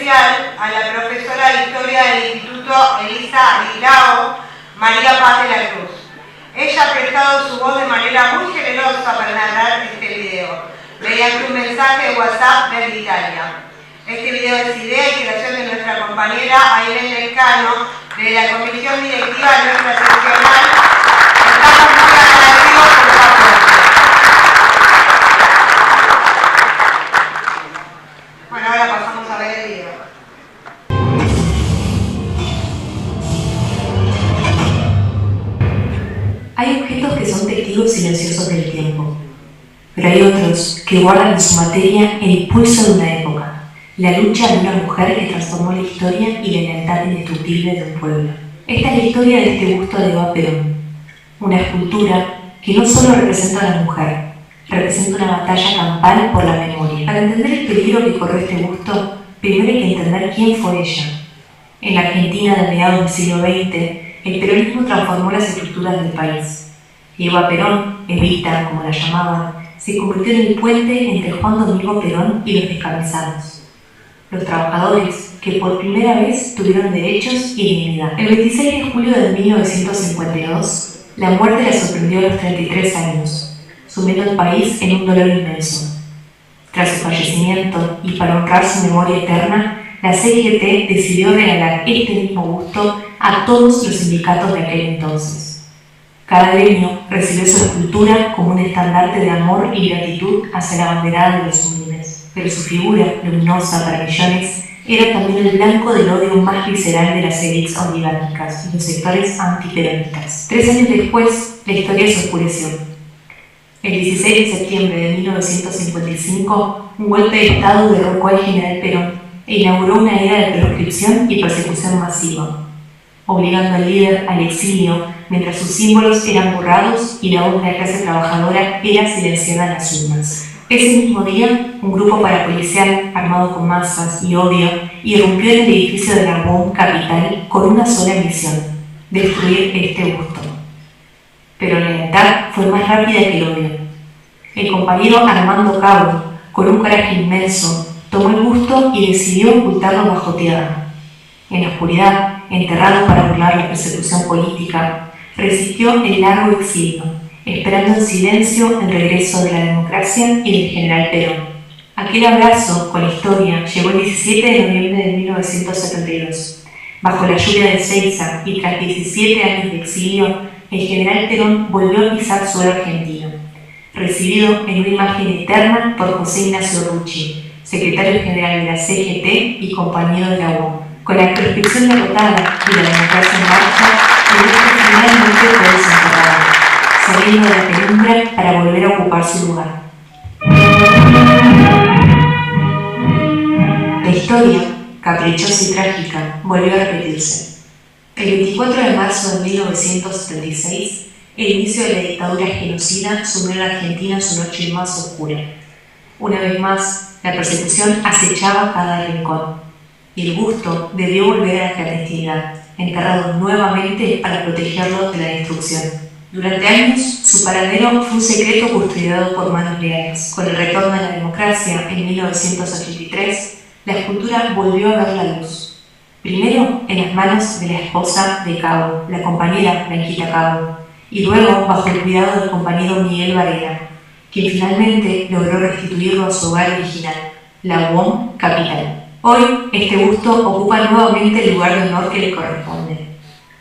especial a la profesora de Historia del Instituto Elisa Aguilao, María Paz de la Cruz. Ella ha prestado su voz de manera muy generosa para narrar este video, mediante un mensaje de WhatsApp desde Italia. Este video es idea y creación de nuestra compañera Aileen Lescano, de la Comisión Directiva de nuestra seccional. Estamos muy agradecidos por su apoyo. Bueno, ahora pasamos a ver el video. Hay objetos que son testigos silenciosos del tiempo, pero hay otros que guardan en su materia el impulso de una época, la lucha de una mujer que transformó la historia y la lealtad indestructible de un pueblo. Esta es la historia de este busto de Eva Perón, una escultura que no solo representa a la mujer, representa una batalla campal por la memoria. Para entender el peligro que corrió este busto, primero hay que entender quién fue ella. En la Argentina de mediados del siglo XX, el peronismo transformó las estructuras del país. Eva Perón, Evita, como la llamaban, se convirtió en el puente entre Juan Domingo Perón y los descamisados, los trabajadores que por primera vez tuvieron derechos y dignidad. El 26 de julio de 1952, la muerte la sorprendió a los 33 años, sumiendo al país en un dolor inmenso. Tras su fallecimiento y para honrar su memoria eterna, la CGT decidió regalar este mismo busto a todos los sindicatos de aquel entonces. Cada gremio recibió su escultura como un estandarte de amor y gratitud hacia la banderada de los humildes, pero su figura, luminosa para millones, era también el blanco del odio más visceral de las élites oligárquicas y los sectores antiperonistas. 3 años después, la historia se oscureció. El 16 de septiembre de 1955, un golpe de Estado derrocó al general Perón e inauguró una era de proscripción y persecución masiva, obligando al líder al exilio mientras sus símbolos eran borrados y la voz de la clase trabajadora era silenciada en las urnas. Ese mismo día, un grupo parapolicial armado con masas y odio irrumpió en el edificio de la UOM Capital con una sola misión: destruir este busto. Pero la lealtad fue más rápida que el odio. El compañero Armando Cabo, con un coraje inmenso, tomó el busto y decidió ocultarlo bajo tierra. En la oscuridad, enterrado para burlar la persecución política, resistió el largo exilio, esperando en silencio el regreso de la democracia y del general Perón. Aquel abrazo con la historia llegó el 17 de noviembre de 1972. Bajo la lluvia de Ezeiza y tras 17 años de exilio, el general Perón volvió a pisar suelo argentino, recibido en una imagen eterna por José Ignacio Rucci, secretario general de la CGT y compañero de la UOM. Con la proscripción derrotada y la democracia en marcha, el busto finalmente fue desenterrado, saliendo de la penumbra para volver a ocupar su lugar. La historia, caprichosa y trágica, volvió a repetirse. El 24 de marzo de 1976, el inicio de la dictadura genocida sumió a la Argentina en su noche más oscura. Una vez más, la persecución acechaba cada rincón, y el busto debió volver a la clandestinidad, enterrado nuevamente para protegerlo de la destrucción. Durante años, su paradero fue un secreto custodiado por manos leales. Con el retorno de la democracia en 1983, la escultura volvió a ver la luz. Primero en las manos de la esposa de Cabo, la compañera Blanquita Cabo, y luego bajo el cuidado del compañero Miguel Varela, quien finalmente logró restituirlo a su hogar original, la UOM Capital. Hoy, este busto ocupa nuevamente el lugar de honor que le corresponde.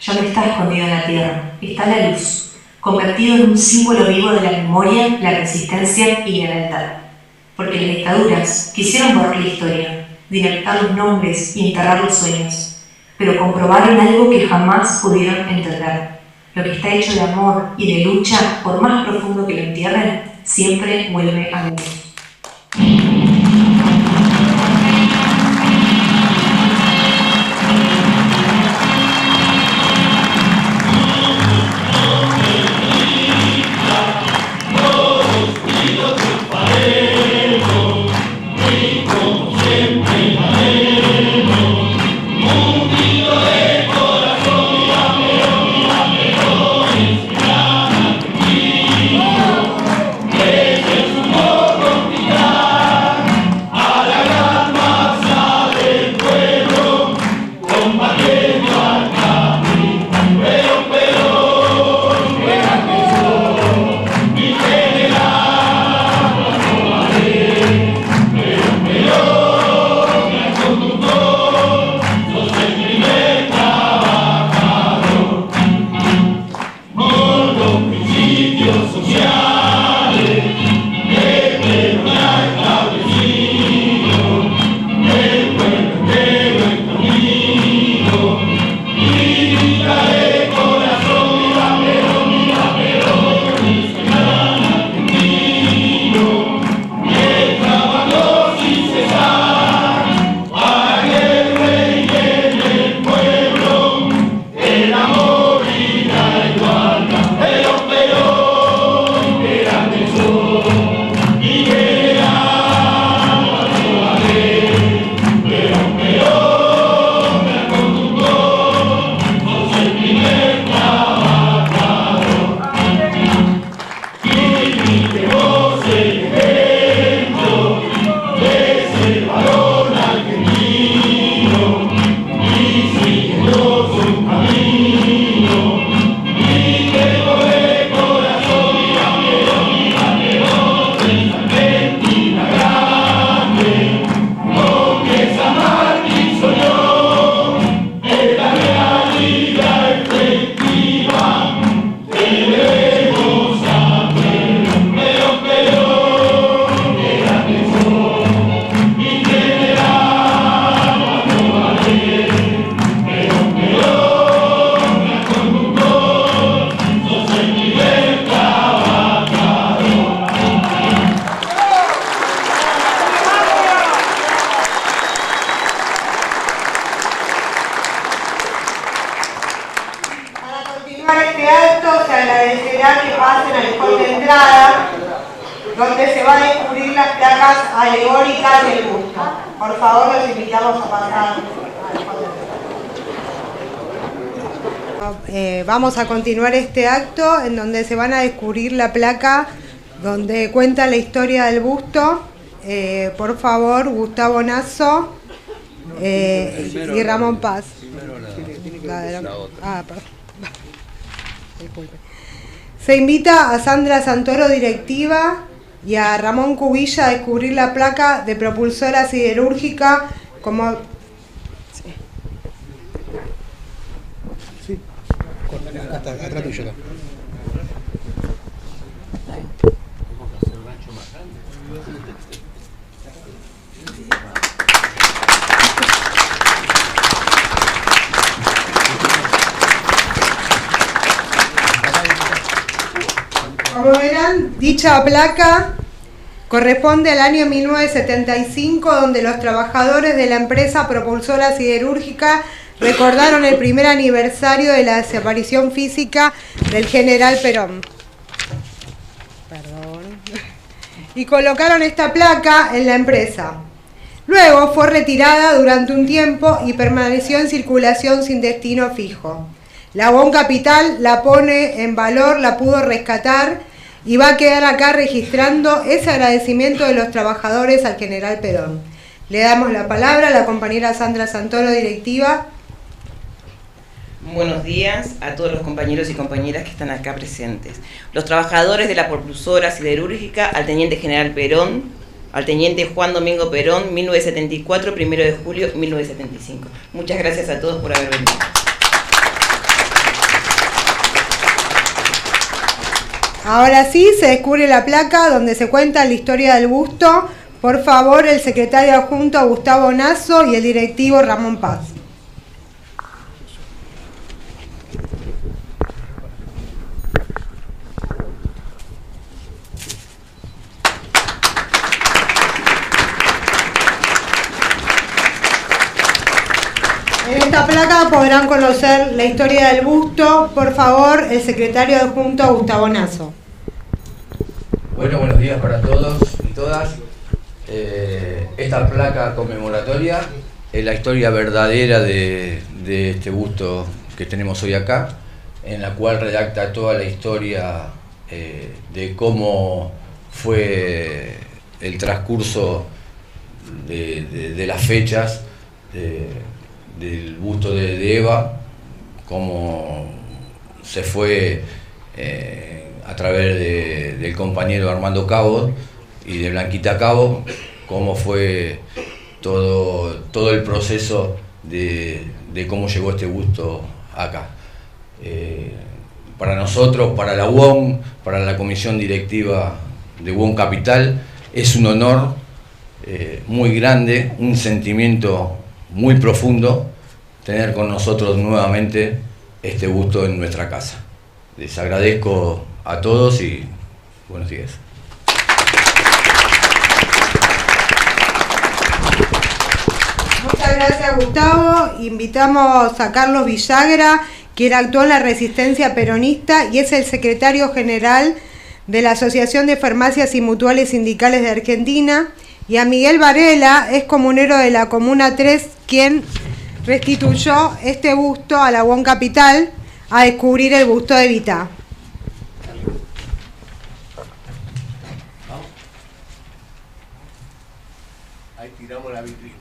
Ya no está escondido en la tierra, está la luz, convertido en un símbolo vivo de la memoria, la resistencia y la lealtad. Porque las dictaduras quisieron borrar la historia, dinamitar los nombres y enterrar los sueños, pero comprobaron algo que jamás pudieron entender. Lo que está hecho de amor y de lucha, por más profundo que lo entierren, siempre vuelve a venir. va a descubrir las placas alegóricas del busto. Por favor, los invitamos a pasar. Vamos a continuar este acto en donde se van a descubrir la placa donde cuenta la historia del busto. Por favor, Gustavo Nasso y Ramón Paz. Perdón. Disculpe. Se invita a Sandra Santoro, directiva, y a Ramón Cubilla a descubrir la placa de propulsora siderúrgica como... Sí, hasta atrás tuyo acá. Como verán, dicha placa corresponde al año 1975, donde los trabajadores de la empresa propulsora siderúrgica recordaron el primer aniversario de la desaparición física del general Perón. Y colocaron esta placa en la empresa. Luego fue retirada durante un tiempo y permaneció en circulación sin destino fijo. La UON Capital la pone en valor, la pudo rescatar y va a quedar acá registrando ese agradecimiento de los trabajadores al general Perón. Le damos la palabra a la compañera Sandra Santoro, directiva. Buenos días a todos los compañeros y compañeras que están acá presentes. Los trabajadores de la propulsora siderúrgica al teniente general Perón, al teniente Juan Domingo Perón, 1974, 1 de julio 1975. Muchas gracias a todos por haber venido. Ahora sí, se descubre la placa donde se cuenta la historia del busto. Por favor, el secretario adjunto Gustavo Nasso y el directivo Ramón Paz. En esta placa podrán conocer la historia del busto. Por favor, el secretario adjunto Gustavo Nasso. Bueno, buenos días para todos y todas. Esta placa conmemoratoria es la historia verdadera de este busto que tenemos hoy acá, en la cual redacta toda la historia de cómo fue el transcurso de las fechas del busto de Eva, cómo se fue a través del compañero Armando Cabo y de Blanquita Cabo, cómo fue todo el proceso de cómo llegó este busto acá. Para nosotros, para la UON, para la comisión directiva de UON Capital, es un honor muy grande, un sentimiento muy profundo tener con nosotros nuevamente este busto en nuestra casa. Les agradezco a todos y buenos días. Muchas gracias, Gustavo. Invitamos a Carlos Villagra, quien actuó en la resistencia peronista y es el secretario general de la Asociación de Farmacias y Mutuales Sindicales de Argentina, y a Miguel Varela, es comunero de la Comuna 3, quien restituyó este busto a la UON Capital a descubrir el busto de Evita. Ahí tiramos la vitrina.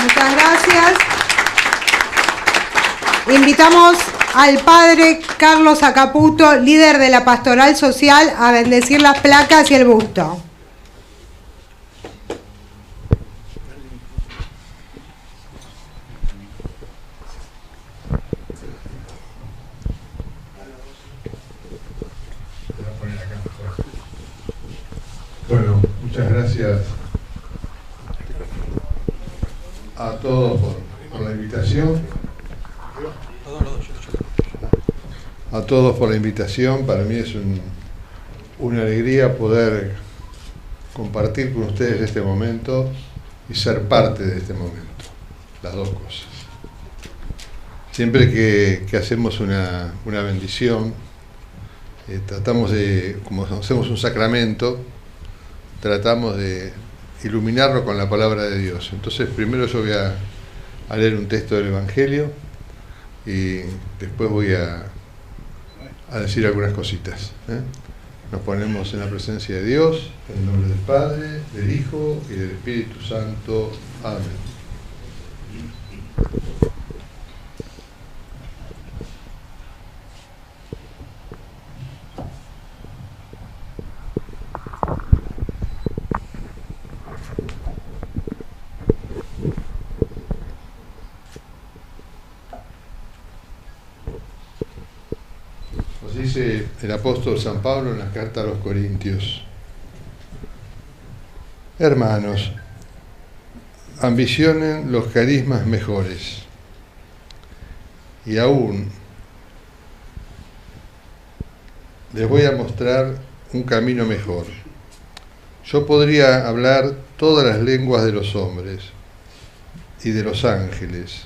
Muchas gracias. Invitamos al padre Carlos Acaputo, líder de la Pastoral Social, a bendecir las placas y el busto. Bueno, muchas gracias a todos por la invitación. A todos por la invitación. Para mí es una alegría poder compartir con ustedes este momento y ser parte de este momento. Las dos cosas. Siempre que hacemos una bendición, tratamos de, como hacemos un sacramento, tratamos de iluminarlo con la palabra de Dios. Entonces primero yo voy a leer un texto del Evangelio y después voy a decir algunas cositas. Nos ponemos en la presencia de Dios, en el nombre del Padre, del Hijo y del Espíritu Santo. Amén. Dice el apóstol San Pablo en la carta a los Corintios: hermanos, ambicionen los carismas mejores, y aún les voy a mostrar un camino mejor. Yo podría hablar todas las lenguas de los hombres y de los ángeles,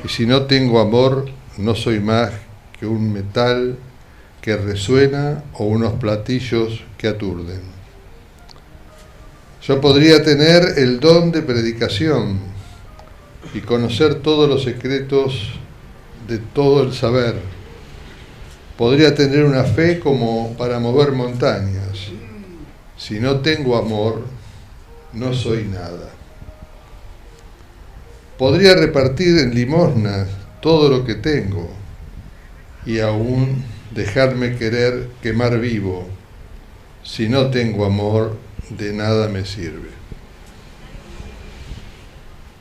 y si no tengo amor, no soy más que un metal que resuena o unos platillos que aturden. Yo podría tener el don de predicación y conocer todos los secretos de todo el saber. Podría tener una fe como para mover montañas. Si no tengo amor, no soy nada. Podría repartir en limosnas todo lo que tengo y aún dejarme quemar vivo. Si no tengo amor, de nada me sirve.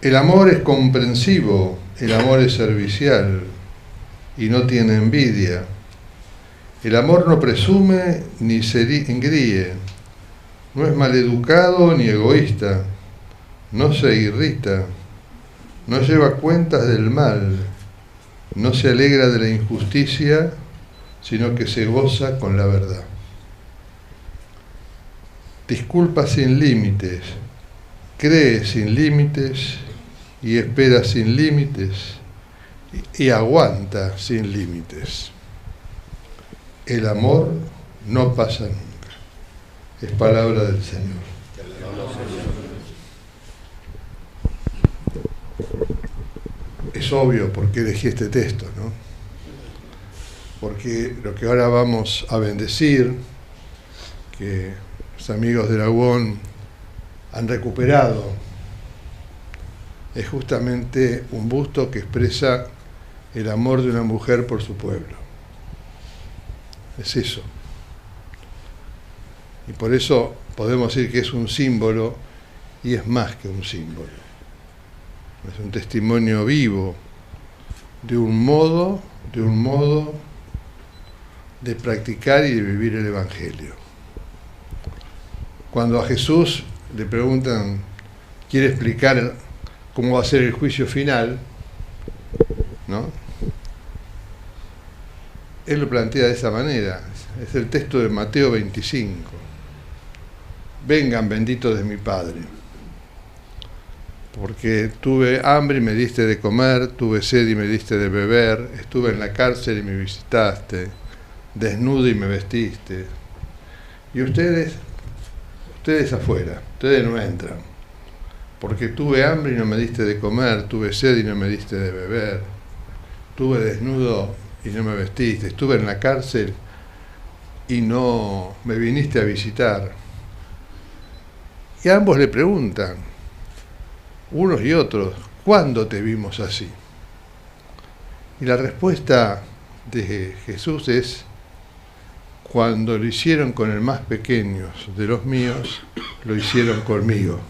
El amor es comprensivo, el amor es servicial y no tiene envidia. El amor no presume ni se engríe, no es maleducado ni egoísta, no se irrita, no lleva cuentas del mal, no se alegra de la injusticia, sino que se goza con la verdad. Disculpa sin límites, cree sin límites y espera sin límites y aguanta sin límites. El amor no pasa nunca. Es palabra del Señor. Es obvio por qué elegí este texto, ¿no? Porque lo que ahora vamos a bendecir, que los amigos de la UON han recuperado, es justamente un busto que expresa el amor de una mujer por su pueblo. Es eso. Y por eso podemos decir que es un símbolo, y es más que un símbolo. Es un testimonio vivo de un modo de practicar y de vivir el Evangelio. Cuando a Jesús le preguntan, quiere explicar cómo va a ser el juicio final, ¿no? Él lo plantea de esa manera. Es el texto de Mateo 25. Vengan, benditos de mi Padre, porque tuve hambre y me diste de comer, tuve sed y me diste de beber, estuve en la cárcel y me visitaste, desnudo y me vestiste. Y ustedes afuera, ustedes no entran, porque tuve hambre y no me diste de comer, tuve sed y no me diste de beber, tuve desnudo y no me vestiste, estuve en la cárcel y no me viniste a visitar. Y a ambos le preguntan, unos y otros, ¿cuándo te vimos así? Y la respuesta de Jesús es: cuando lo hicieron con el más pequeño de los míos, lo hicieron conmigo.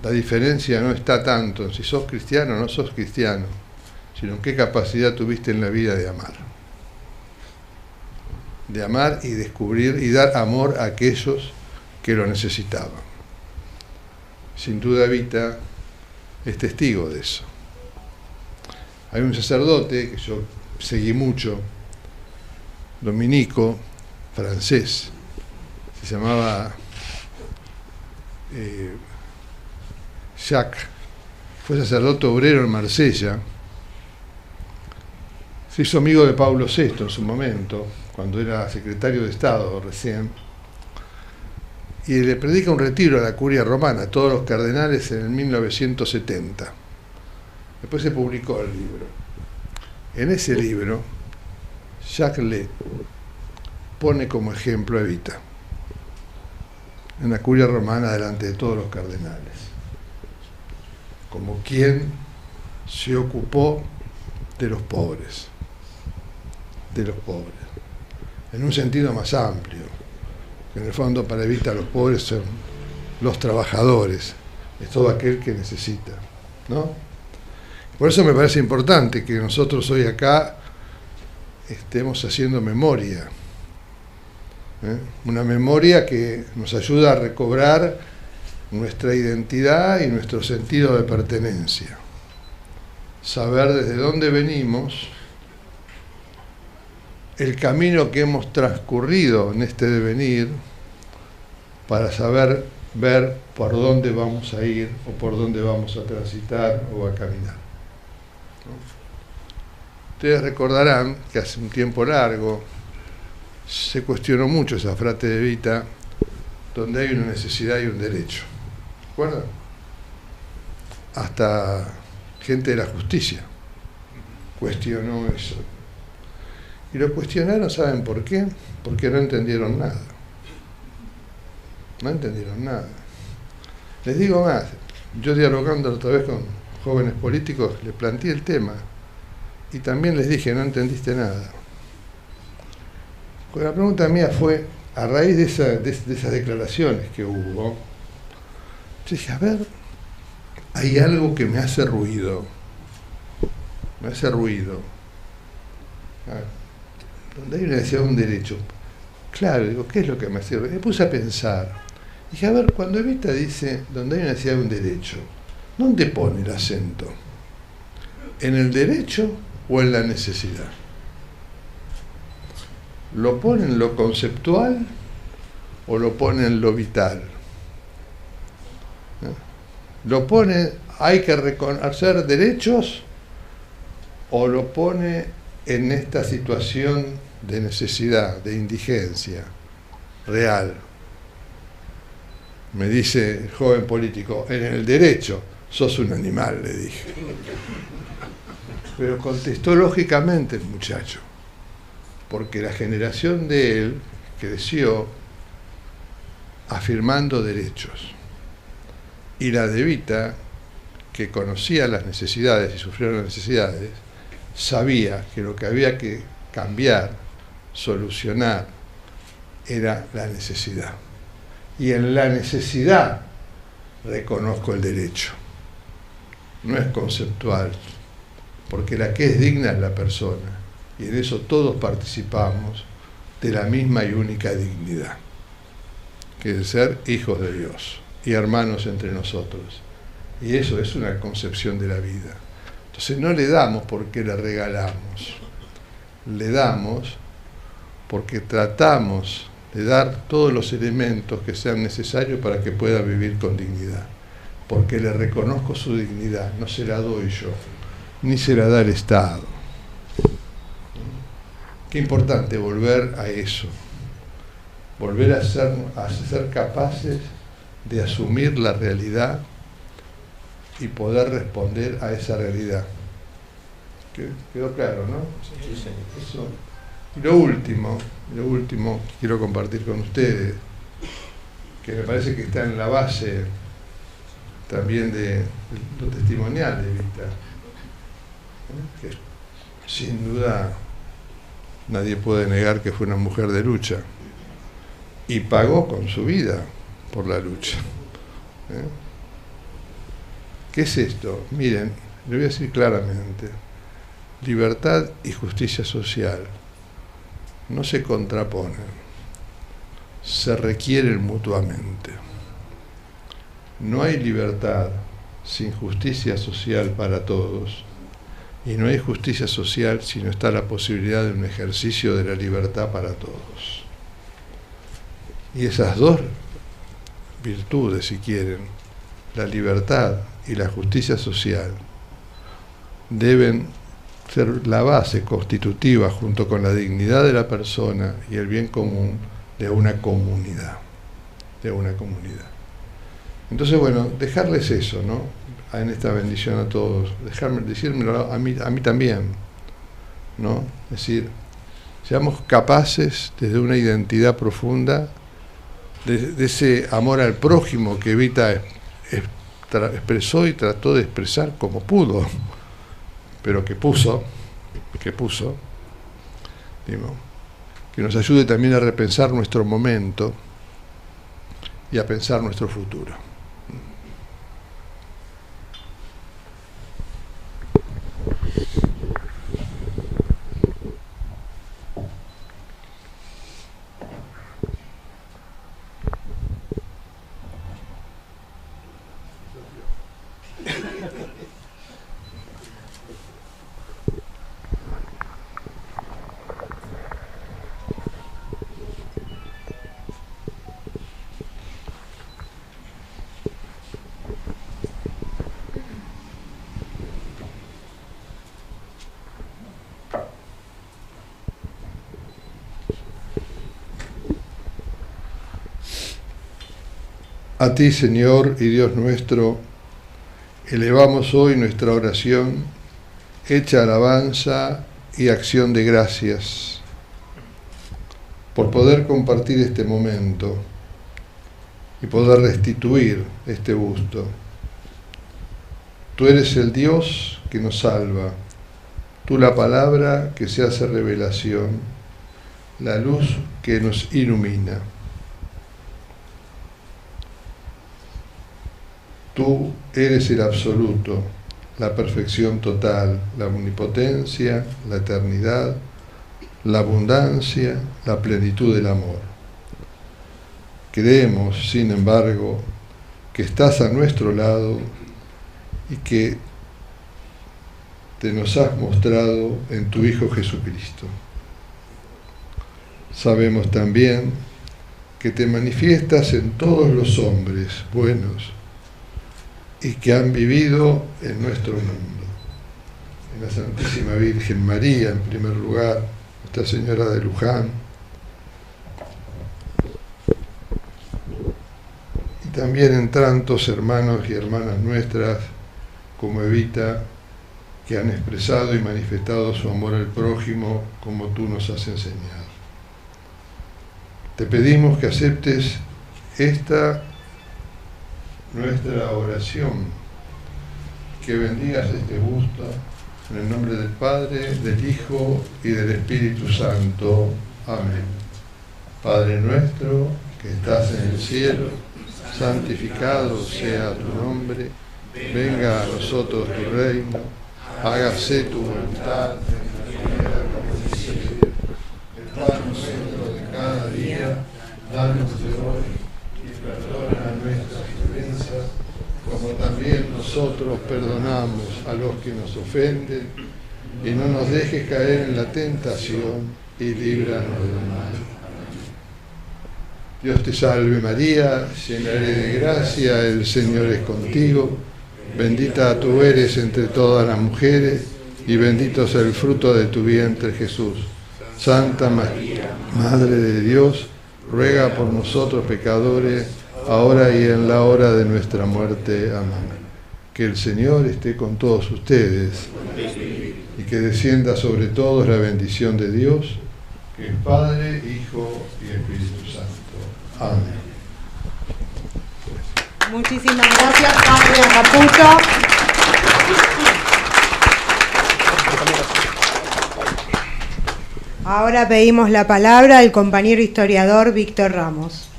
La diferencia no está tanto en si sos cristiano o no sos cristiano, sino en qué capacidad tuviste en la vida de amar. De amar y descubrir y dar amor a aquellos que lo necesitaban. Sin duda Vita es testigo de eso. Hay un sacerdote que yo seguí mucho, dominico, francés, se llamaba Jacques, fue sacerdote obrero en Marsella, se hizo amigo de Pablo VI en su momento, cuando era secretario de Estado recién, y le predica un retiro a la curia romana, a todos los cardenales, en el 1970. Después se publicó el libro. En ese libro, Jacques Le pone como ejemplo a Evita, en la curia romana delante de todos los cardenales, como quien se ocupó de los pobres, en un sentido más amplio. En el fondo, para Evita, los pobres son los trabajadores, es todo aquel que necesita, ¿no? Por eso me parece importante que nosotros hoy acá estemos haciendo memoria, una memoria que nos ayuda a recobrar nuestra identidad y nuestro sentido de pertenencia, saber desde dónde venimos, el camino que hemos transcurrido en este devenir, para saber ver por dónde vamos a ir o por dónde vamos a transitar o a caminar. Ustedes recordarán que hace un tiempo largo se cuestionó mucho esa frase de Evita, donde hay una necesidad y un derecho. ¿Recuerdan? Hasta gente de la justicia cuestionó eso. Y lo cuestionaron, ¿saben por qué? Porque no entendieron nada. No entendieron nada. Les digo más, yo dialogando otra vez con jóvenes políticos, les planteé el tema y también les dije, no entendiste nada. La pregunta mía fue, a raíz de esas declaraciones que hubo, yo dije, a ver, hay algo que me hace ruido. Me hace ruido. Donde hay una necesidad de un derecho. Claro, digo, ¿qué es lo que me hace ruido? Me puse a pensar. Dije, a ver, cuando Evita dice, donde hay una necesidad de un derecho, ¿dónde pone el acento? ¿En el derecho o en la necesidad? ¿Lo pone en lo conceptual o lo pone en lo vital? ¿Lo pone, hay que reconocer derechos, o lo pone en esta situación de necesidad, de indigencia real? Me dice el joven político, en el derecho, sos un animal, le dije. Pero contestó lógicamente el muchacho, porque la generación de él creció afirmando derechos, y la de Evita, que conocía las necesidades y sufrió las necesidades, sabía que lo que había que cambiar, solucionar, era la necesidad. Y en la necesidad reconozco el derecho. No es conceptual, porque la que es digna es la persona, y en eso todos participamos de la misma y única dignidad, que es ser hijos de Dios y hermanos entre nosotros. Y eso es una concepción de la vida. Entonces no le damos porque le regalamos, le damos porque tratamos de dar todos los elementos que sean necesarios para que pueda vivir con dignidad, porque le reconozco su dignidad, no se la doy yo, ni se la da el Estado. Qué importante volver a eso, volver a ser capaces de asumir la realidad y poder responder a esa realidad. ¿Quedó claro, no? Sí, sí. Eso. Y lo último que quiero compartir con ustedes, que me parece que está en la base también de lo testimonial de Evita, que sin duda nadie puede negar que fue una mujer de lucha y pagó con su vida por la lucha. ¿Qué es esto? Miren, le voy a decir claramente, libertad y justicia social no se contraponen, se requieren mutuamente. No hay libertad sin justicia social para todos, y no hay justicia social si no está la posibilidad de un ejercicio de la libertad para todos. Y esas dos virtudes, si quieren, la libertad y la justicia social, deben ser la base constitutiva, junto con la dignidad de la persona y el bien común, de una comunidad. Entonces, bueno, dejarles eso, ¿no? En esta bendición a todos, decírmelo a mí también, ¿no? Es decir, seamos capaces desde una identidad profunda de ese amor al prójimo que Evita expresó y trató de expresar como pudo, pero que puso, digo, que nos ayude también a repensar nuestro momento y a pensar nuestro futuro. A ti, Señor y Dios nuestro, elevamos hoy nuestra oración, hecha alabanza y acción de gracias, por poder compartir este momento y poder restituir este busto. Tú eres el Dios que nos salva, tú la palabra que se hace revelación, la luz que nos ilumina. Tú eres el absoluto, la perfección total, la omnipotencia, la eternidad, la abundancia, la plenitud del amor. Creemos, sin embargo, que estás a nuestro lado y que te nos has mostrado en tu Hijo Jesucristo. Sabemos también que te manifiestas en todos los hombres buenos y que han vivido en nuestro mundo. En la Santísima Virgen María, en primer lugar, Nuestra Señora de Luján, y también en tantos hermanos y hermanas nuestras como Evita, que han expresado y manifestado su amor al prójimo como tú nos has enseñado. Te pedimos que aceptes esta nuestra oración, que bendigas este busto, en el nombre del Padre, del Hijo y del Espíritu Santo. Amén. Padre nuestro, que estás en el cielo, santificado sea tu nombre, venga a nosotros tu reino, hágase tu voluntad, en la tierra como en el cielo. El pan nuestro de cada día, danos hoy, y perdona nuestras ofensas, como también nosotros perdonamos a los que nos ofenden, y no nos dejes caer en la tentación, y líbranos del mal. Dios te salve María, llena eres de gracia, el Señor es contigo, bendita tú eres entre todas las mujeres, y bendito es el fruto de tu vientre Jesús. Santa María, Madre de Dios, ruega por nosotros pecadores, ahora y en la hora de nuestra muerte. Amén. Que el Señor esté con todos ustedes y que descienda sobre todos la bendición de Dios, que es Padre, Hijo y Espíritu Santo. Amén. Muchísimas gracias, Padre Agaputo. Ahora pedimos la palabra al compañero historiador Víctor Ramos.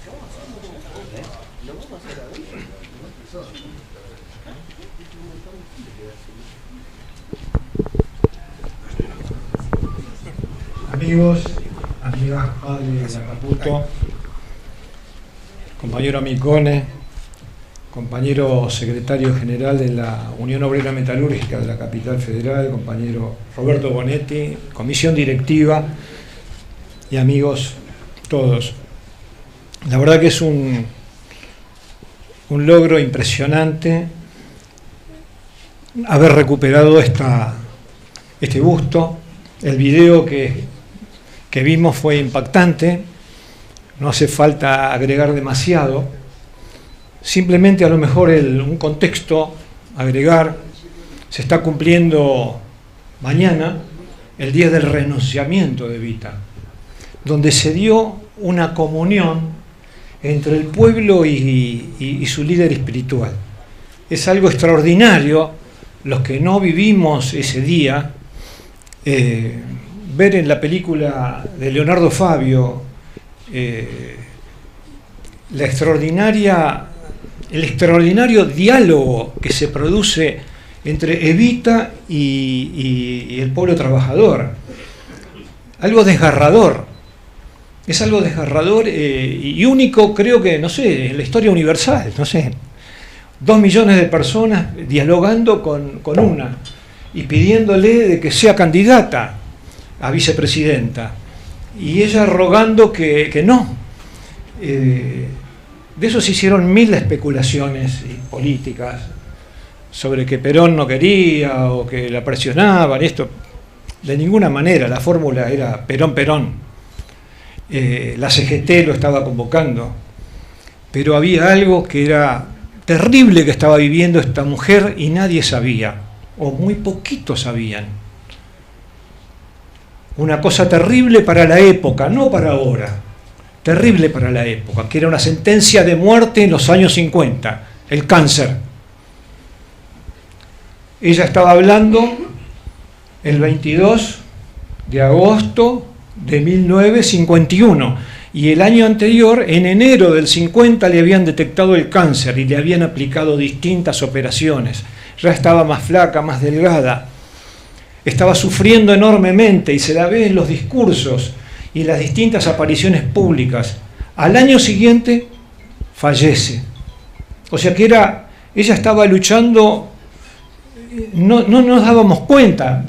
Amigos, amigas, padre Agaputo, compañero Amicone, compañero secretario general de la Unión Obrera Metalúrgica de la Capital Federal, compañero Roberto Bonetti, comisión directiva y amigos todos. La verdad que es un logro impresionante haber recuperado esta este busto. El video que vimos fue impactante, no hace falta agregar demasiado, simplemente a lo mejor un contexto agregar. Se está cumpliendo mañana el día del renunciamiento de Evita, donde se dio una comunión entre el pueblo y su líder espiritual. Es algo extraordinario. Los que no vivimos ese día, ver en la película de Leonardo Fabio el extraordinario diálogo que se produce entre Evita y el pueblo trabajador. Algo desgarrador. Es algo desgarrador y único, creo que, no sé, en la historia universal, no sé. 2 millones de personas dialogando con una y pidiéndole de que sea candidata a vicepresidenta. Y ella rogando que no. De eso se hicieron 1000 especulaciones políticas sobre que Perón no quería o que la presionaban. Esto, de ninguna manera, la fórmula era Perón-Perón. La CGT lo estaba convocando, pero había algo que era terrible que estaba viviendo esta mujer y nadie sabía, o muy poquitos sabían. Una cosa terrible para la época, no para ahora, terrible para la época, que era una sentencia de muerte en los años 50, el cáncer. Ella estaba hablando el 22 de agosto de 1951 y el año anterior, en enero del 50, le habían detectado el cáncer y le habían aplicado distintas operaciones. Ya estaba más flaca, más delgada, estaba sufriendo enormemente y se la ve en los discursos y en las distintas apariciones públicas. Al año siguiente fallece. O sea que ella estaba luchando, no nos dábamos cuenta,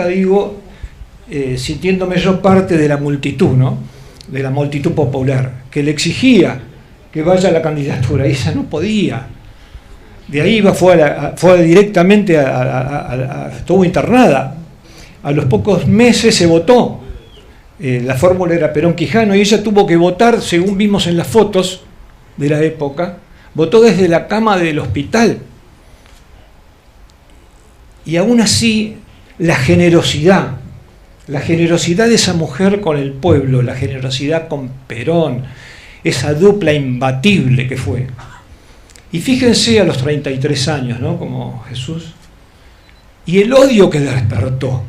digo, sintiéndome yo parte de la multitud, ¿no? De la multitud popular, que le exigía que vaya a la candidatura, y ella no podía. De ahí fue directamente estuvo internada. A los pocos meses se votó. La fórmula era Perón-Quijano y ella tuvo que votar, según vimos en las fotos de la época, votó desde la cama del hospital. Y aún así, la generosidad de esa mujer con el pueblo, la generosidad con Perón, esa dupla imbatible que fue. Y fíjense a los 33 años, ¿no? Como Jesús. Y el odio que despertó.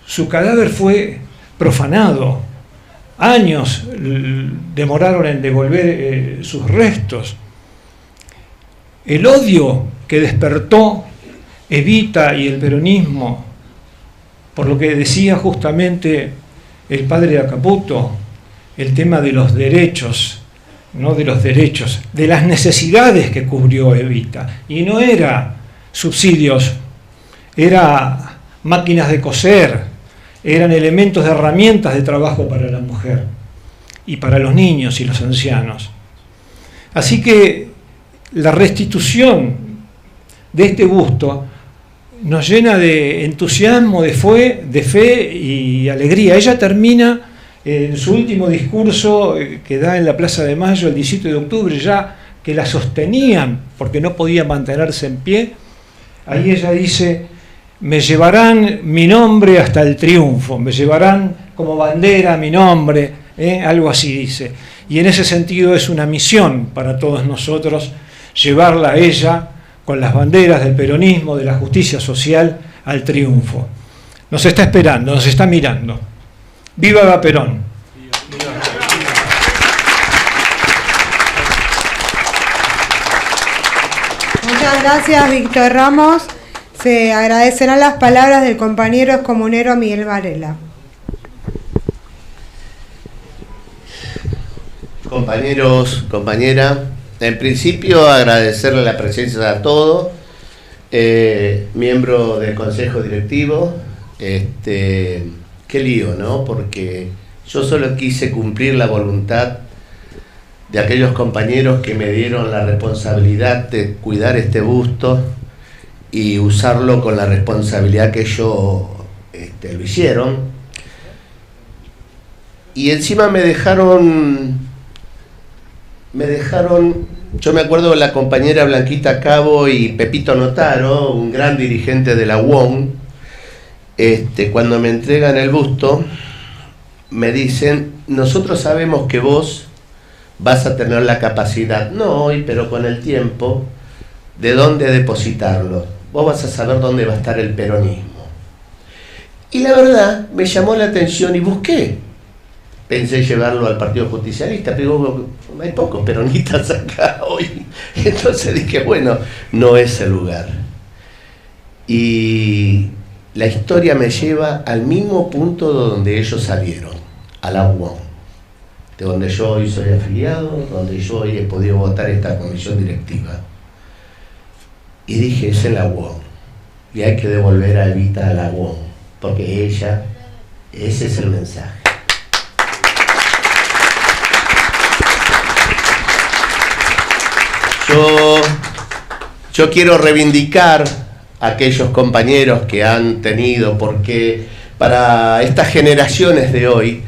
Su cadáver fue profanado. Años demoraron en devolver sus restos. El odio que despertó Evita y el peronismo, por lo que decía justamente el padre Acaputo, el tema de los derechos, no de los derechos, de las necesidades que cubrió Evita. Y no era subsidios, era máquinas de coser, eran elementos de herramientas de trabajo para la mujer y para los niños y los ancianos. Así que la restitución de este busto nos llena de entusiasmo, de fe y alegría. Ella termina en su último discurso que da en la Plaza de Mayo el 17 de octubre, ya que la sostenían porque no podía mantenerse en pie. Ahí ella dice: me llevarán mi nombre hasta el triunfo, me llevarán como bandera mi nombre, algo así dice. Y en ese sentido es una misión para todos nosotros llevarla a ella con las banderas del peronismo, de la justicia social, al triunfo. Nos está esperando, nos está mirando. ¡Viva Perón! Muchas gracias, Víctor Ramos. Se agradecerán las palabras del compañero excomunero Miguel Varela. Compañeros, compañera, en principio agradecerle la presencia de todos, miembro del Consejo Directivo. Qué lío, ¿no? Porque yo solo quise cumplir la voluntad de aquellos compañeros que me dieron la responsabilidad de cuidar este busto y usarlo con la responsabilidad que ellos lo hicieron. Y encima me dejaron, yo me acuerdo de la compañera Blanquita Cabo y Pepito Notaro, un gran dirigente de la UON, cuando me entregan el busto, me dicen: nosotros sabemos que vos vas a tener la capacidad, no hoy, pero con el tiempo, de dónde depositarlo. Vos vas a saber dónde va a estar el peronismo. Y la verdad, me llamó la atención y busqué. Pensé llevarlo al Partido Justicialista, pero hay pocos peronistas acá hoy. Entonces dije, bueno, no es el lugar. Y la historia me lleva al mismo punto donde ellos salieron, a la UON, de donde yo hoy soy afiliado, donde yo hoy he podido votar esta comisión directiva. Y dije, es en la UON, y hay que devolver a Evita a la UON, porque ella, ese es el mensaje. Yo quiero reivindicar a aquellos compañeros que han tenido, porque para estas generaciones de hoy,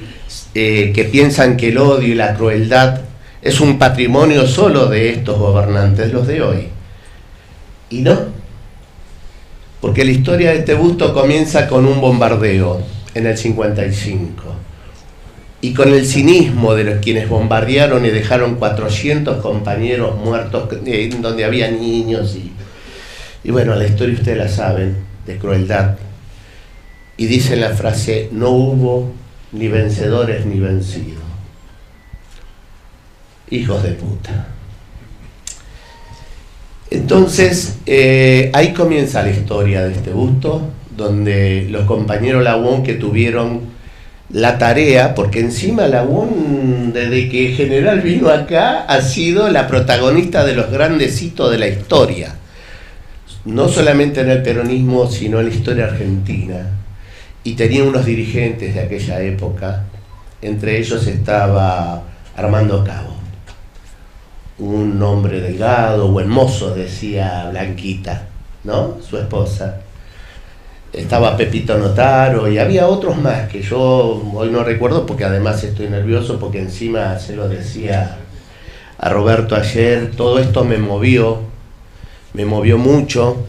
que piensan que el odio y la crueldad es un patrimonio solo de estos gobernantes, los de hoy. Y no, porque la historia de este busto comienza con un bombardeo en el 55. Y con el cinismo de los quienes bombardearon y dejaron 400 compañeros muertos, donde había niños y bueno, la historia ustedes la saben, de crueldad. Y dicen la frase, no hubo ni vencedores ni vencidos. Hijos de puta. Entonces, ahí comienza la historia de este busto, donde los compañeros la UON que tuvieron la tarea, porque encima la UON, desde que General vino acá, ha sido la protagonista de los grandes hitos de la historia, no solamente en el peronismo, sino en la historia argentina, y tenía unos dirigentes de aquella época, entre ellos estaba Armando Cabo, un hombre delgado, buen mozo, decía Blanquita, ¿no? Su esposa. Estaba Pepito Notaro y había otros más que yo hoy no recuerdo, porque además estoy nervioso, porque encima se lo decía a Roberto ayer, todo esto me movió mucho.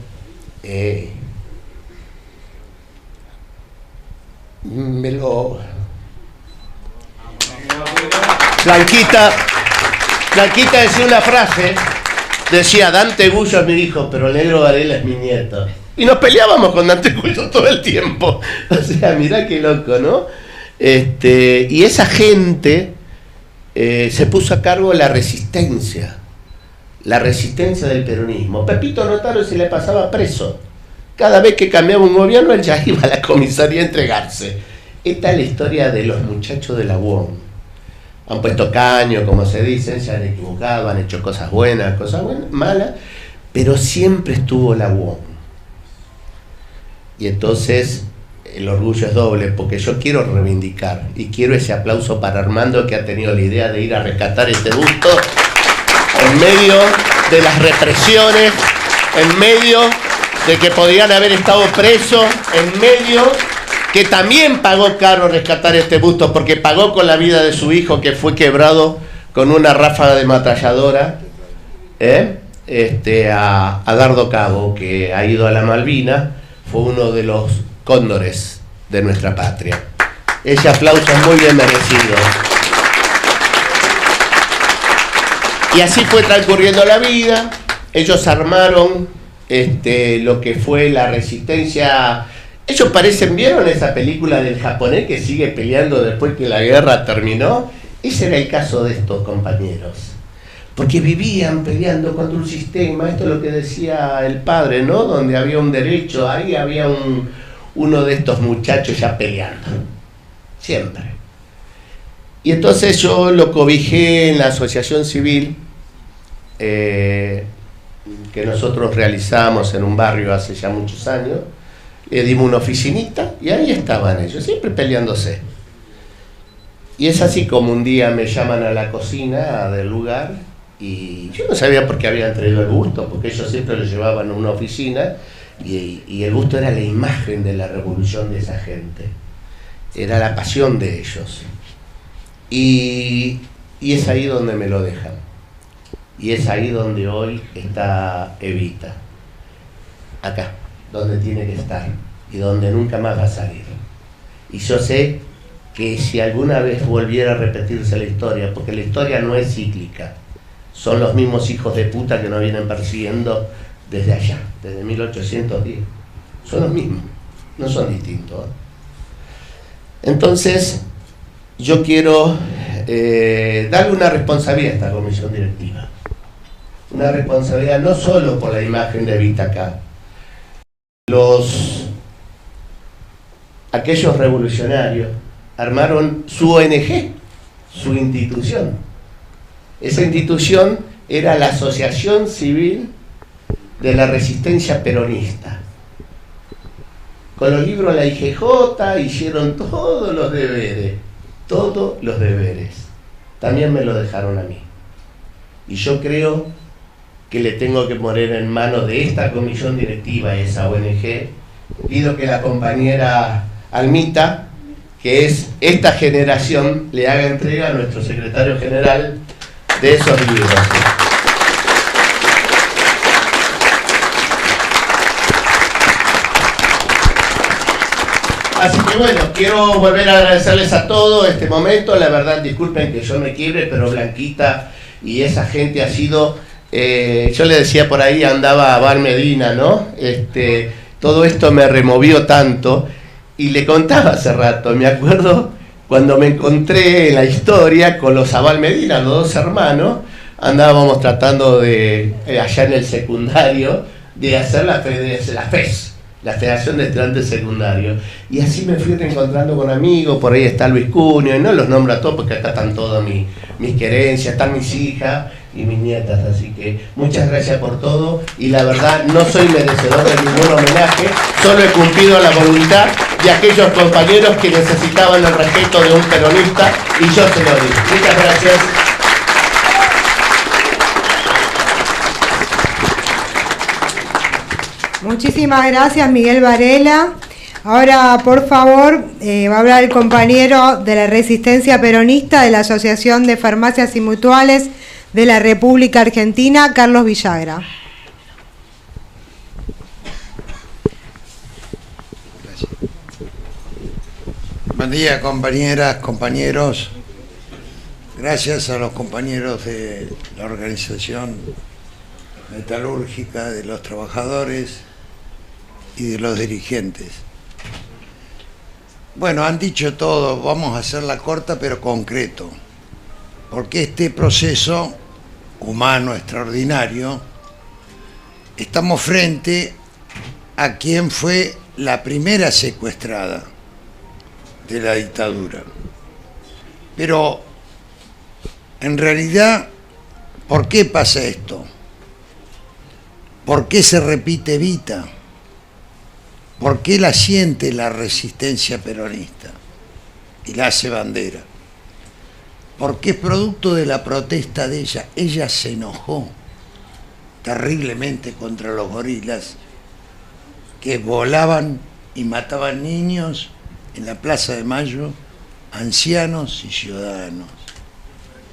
Blanquita decía una frase, decía: Dante Gullo es mi hijo, pero el negro Varela es mi nieto. Y nos peleábamos con Dante Gullo todo el tiempo. O sea, mirá qué loco, ¿no? Y esa gente se puso a cargo de la resistencia del peronismo. Pepito Notaro se le pasaba preso. Cada vez que cambiaba un gobierno, él ya iba a la comisaría a entregarse. Esta es la historia de los muchachos de la UON. Han puesto caño, como se dice, se han equivocado, han hecho cosas buenas, malas, pero siempre estuvo la UON. Y entonces el orgullo es doble, porque yo quiero reivindicar y quiero ese aplauso para Armando, que ha tenido la idea de ir a rescatar este busto en medio de las represiones, en medio de que podrían haber estado presos, en medio que también pagó caro rescatar este busto, porque pagó con la vida de su hijo, que fue quebrado con una ráfaga de ametralladora, a Dardo Cabo, que ha ido a la Malvina. Fue uno de los cóndores de nuestra patria. Ese aplauso es muy bien merecido. Y así fue transcurriendo la vida. Ellos armaron lo que fue la resistencia. Ellos ¿vieron esa película del japonés que sigue peleando después que la guerra terminó? Ese era el caso de estos compañeros. Porque vivían peleando contra un sistema, esto es lo que decía el padre, ¿no? Donde había un derecho, ahí había uno de estos muchachos ya peleando, siempre. Y entonces yo lo cobijé en la asociación civil que nosotros realizamos en un barrio hace ya muchos años, le dimos una oficinita y ahí estaban ellos, siempre peleándose. Y es así como un día me llaman a la cocina del lugar, y yo no sabía por qué habían traído el busto, porque ellos siempre lo llevaban a una oficina, Y el gusto era la imagen de la revolución de esa gente, era la pasión de ellos. Y es ahí donde me lo dejan. Y es ahí donde hoy está Evita. Acá, donde tiene que estar y donde nunca más va a salir. Y yo sé que si alguna vez volviera a repetirse la historia, porque la historia no es cíclica, son los mismos hijos de puta que nos vienen persiguiendo desde allá, desde 1810. Son los mismos, no son distintos. Entonces, yo quiero darle una responsabilidad a esta comisión directiva. Una responsabilidad no solo por la imagen de Evita acá. Aquellos revolucionarios armaron su ONG, su institución. Esa institución era la Asociación Civil de la Resistencia Peronista. Con los libros de la IGJ hicieron todos los deberes, También me lo dejaron a mí. Y yo creo que le tengo que poner en manos de esta comisión directiva, esa ONG. Pido que la compañera Almita, que es esta generación, le haga entrega a nuestro secretario general de esos libros. Así que bueno, quiero volver a agradecerles a todos este momento. La verdad, disculpen que yo me quiebre, pero Blanquita y esa gente ha sido... yo le decía por ahí, andaba a Val Medina, ¿no? Todo esto me removió tanto. Y le contaba hace rato, me acuerdo cuando me encontré en la historia con los Abal Medina, los dos hermanos, andábamos tratando de, allá en el secundario, de hacer la FES, la Federación de Estudiantes Secundarios. Y así me fui reencontrando con amigos, por ahí está Luis Cunio, y no los nombro a todos porque acá están todas mis querencias, están mis hijas y mis nietas, así que muchas gracias por todo, y la verdad no soy merecedor de ningún homenaje, solo he cumplido la voluntad de aquellos compañeros que necesitaban el respeto de un peronista, y yo se lo di. Muchas gracias. Muchísimas gracias, Miguel Varela. Ahora, por favor, va a hablar el compañero de la Resistencia Peronista de la Asociación de Farmacias y Mutuales de la República Argentina, Carlos Villagra. Gracias. Buen día, compañeras, compañeros. Gracias a los compañeros de la Organización Metalúrgica, de los trabajadores y de los dirigentes. Bueno, han dicho todo, vamos a hacerla corta pero concreto, porque este proceso humano extraordinario, estamos frente a quien fue la primera secuestrada de la dictadura. Pero, en realidad, ¿por qué pasa esto? ¿Por qué se repite Evita? ¿Por qué la siente la resistencia peronista y la hace bandera? Porque es producto de la protesta de ella. Ella se enojó terriblemente contra los gorilas que volaban y mataban niños en la Plaza de Mayo, ancianos y ciudadanos.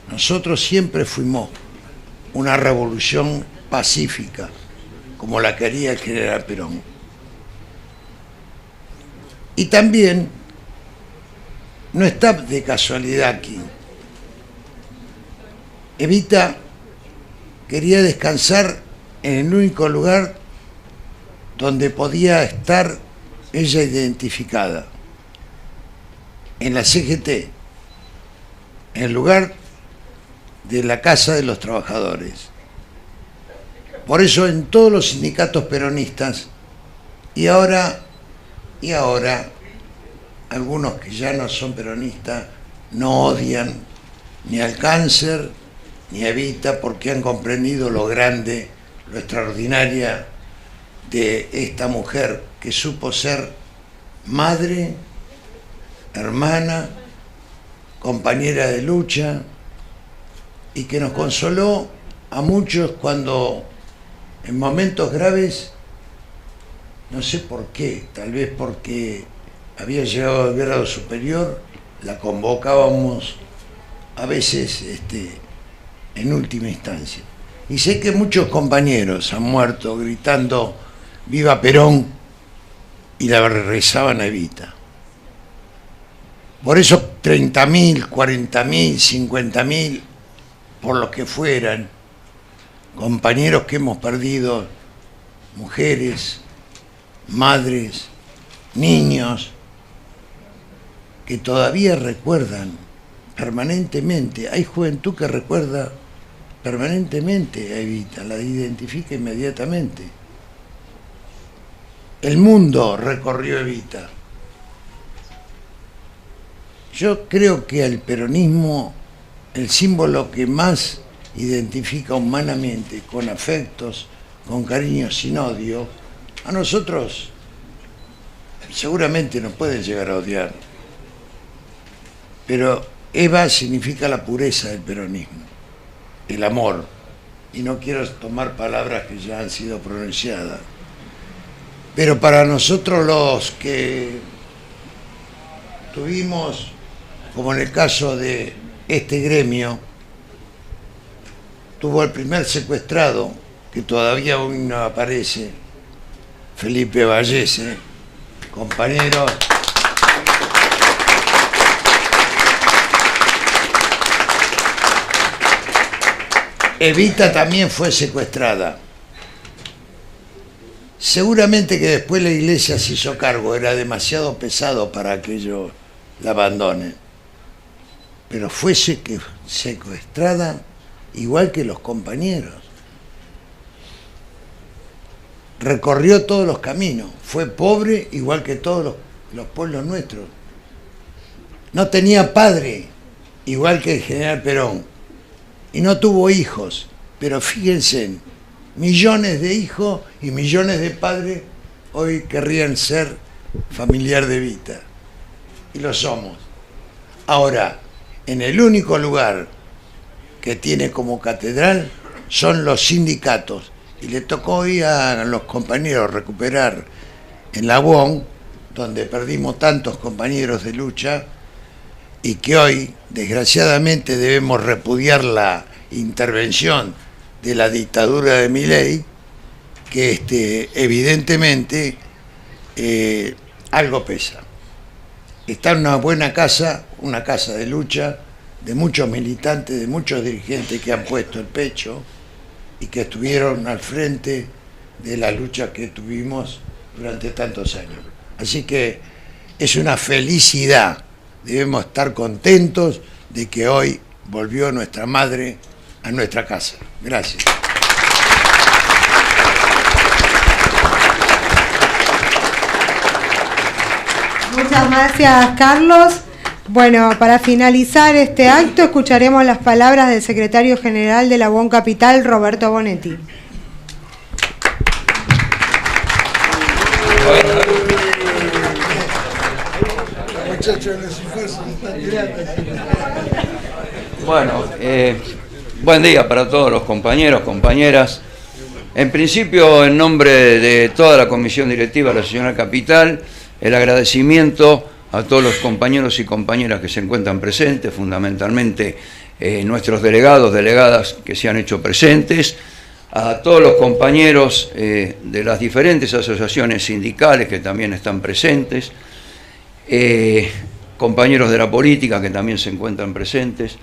Nosotros siempre fuimos una revolución pacífica, como la quería el general Perón. Y también no está de casualidad aquí. Evita quería descansar en el único lugar donde podía estar ella identificada, en la CGT, en el lugar de la Casa de los Trabajadores. Por eso en todos los sindicatos peronistas, y ahora algunos que ya no son peronistas no odian ni al cáncer ni a Evita, porque han comprendido lo grande, lo extraordinaria de esta mujer que supo ser madre, hermana, compañera de lucha, y que nos consoló a muchos cuando en momentos graves no sé por qué, tal vez porque había llegado al grado superior, la convocábamos a veces en última instancia. Y sé que muchos compañeros han muerto gritando ¡Viva Perón! Y la rezaban a Evita. Por eso 30.000, 40.000, 50.000, por los que fueran, compañeros que hemos perdido, mujeres, madres, niños, que todavía recuerdan permanentemente. Hay juventud que recuerda permanentemente a Evita, la identifica inmediatamente. El mundo recorrió Evita. Yo creo que al peronismo, el símbolo que más identifica humanamente, con afectos, con cariño, sin odio, a nosotros seguramente nos pueden llegar a odiar, pero Eva significa la pureza del peronismo, el amor, y no quiero tomar palabras que ya han sido pronunciadas, pero para nosotros los que tuvimos, como en el caso de este gremio, tuvo el primer secuestrado, que todavía aún no aparece, Felipe Vallese, compañeros. Evita también fue secuestrada. Seguramente que después la iglesia se hizo cargo, era demasiado pesado para que ellos la abandonen. Pero fue secuestrada igual que los compañeros. Recorrió todos los caminos, fue pobre igual que todos los pueblos nuestros. No tenía padre, igual que el general Perón, y no tuvo hijos, pero fíjense, millones de hijos y millones de padres hoy querrían ser familiar de Evita, y lo somos. Ahora, en el único lugar que tiene como catedral son los sindicatos, y le tocó hoy a los compañeros recuperar en la UON, donde perdimos tantos compañeros de lucha, y que hoy, desgraciadamente, debemos repudiar la intervención de la dictadura de Milei, que evidentemente algo pesa. Está en una buena casa, una casa de lucha, de muchos militantes, de muchos dirigentes que han puesto el pecho y que estuvieron al frente de la lucha que tuvimos durante tantos años. Así que es una felicidad, debemos estar contentos de que hoy volvió nuestra madre a nuestra casa. Gracias. Muchas gracias, Carlos. Bueno, para finalizar este acto escucharemos las palabras del secretario general de la UON Capital, Roberto Bonetti. Bueno, buen día para todos los compañeros, compañeras. En principio, en nombre de toda la comisión directiva de la Asociación Capital, el agradecimiento a todos los compañeros y compañeras que se encuentran presentes, fundamentalmente nuestros delegados, delegadas que se han hecho presentes, a todos los compañeros de las diferentes asociaciones sindicales que también están presentes, compañeros de la política que también se encuentran presentes,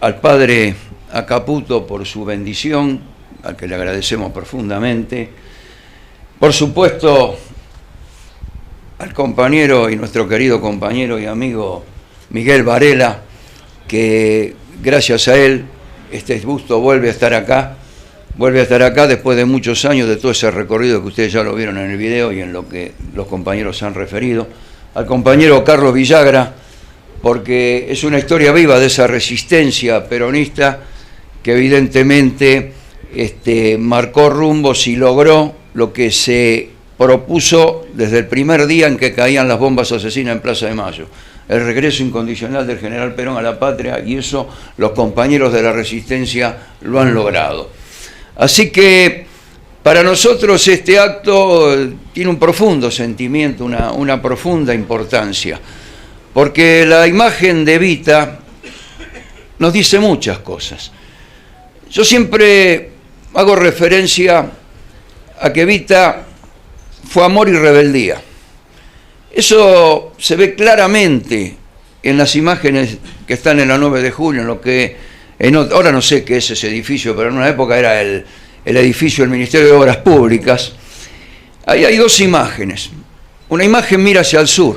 al padre Acaputo por su bendición, al que le agradecemos profundamente, por supuesto al compañero y nuestro querido compañero y amigo Miguel Varela, que gracias a él este busto vuelve a estar acá después de muchos años, de todo ese recorrido que ustedes ya lo vieron en el video y en lo que los compañeros han referido, al compañero Carlos Villagra, porque es una historia viva de esa resistencia peronista que evidentemente marcó rumbos y logró lo que se propuso desde el primer día en que caían las bombas asesinas en Plaza de Mayo, el regreso incondicional del general Perón a la patria, y eso los compañeros de la resistencia lo han logrado. Así que Para nosotros este acto tiene un profundo sentimiento, una profunda importancia, porque la imagen de Evita nos dice muchas cosas. Yo siempre hago referencia a que Evita fue amor y rebeldía. Eso se ve claramente en las imágenes que están en la 9 de julio, en lo que ahora no sé qué es ese edificio, pero en una época era el edificio del Ministerio de Obras Públicas. Ahí hay dos imágenes. Una imagen mira hacia el sur,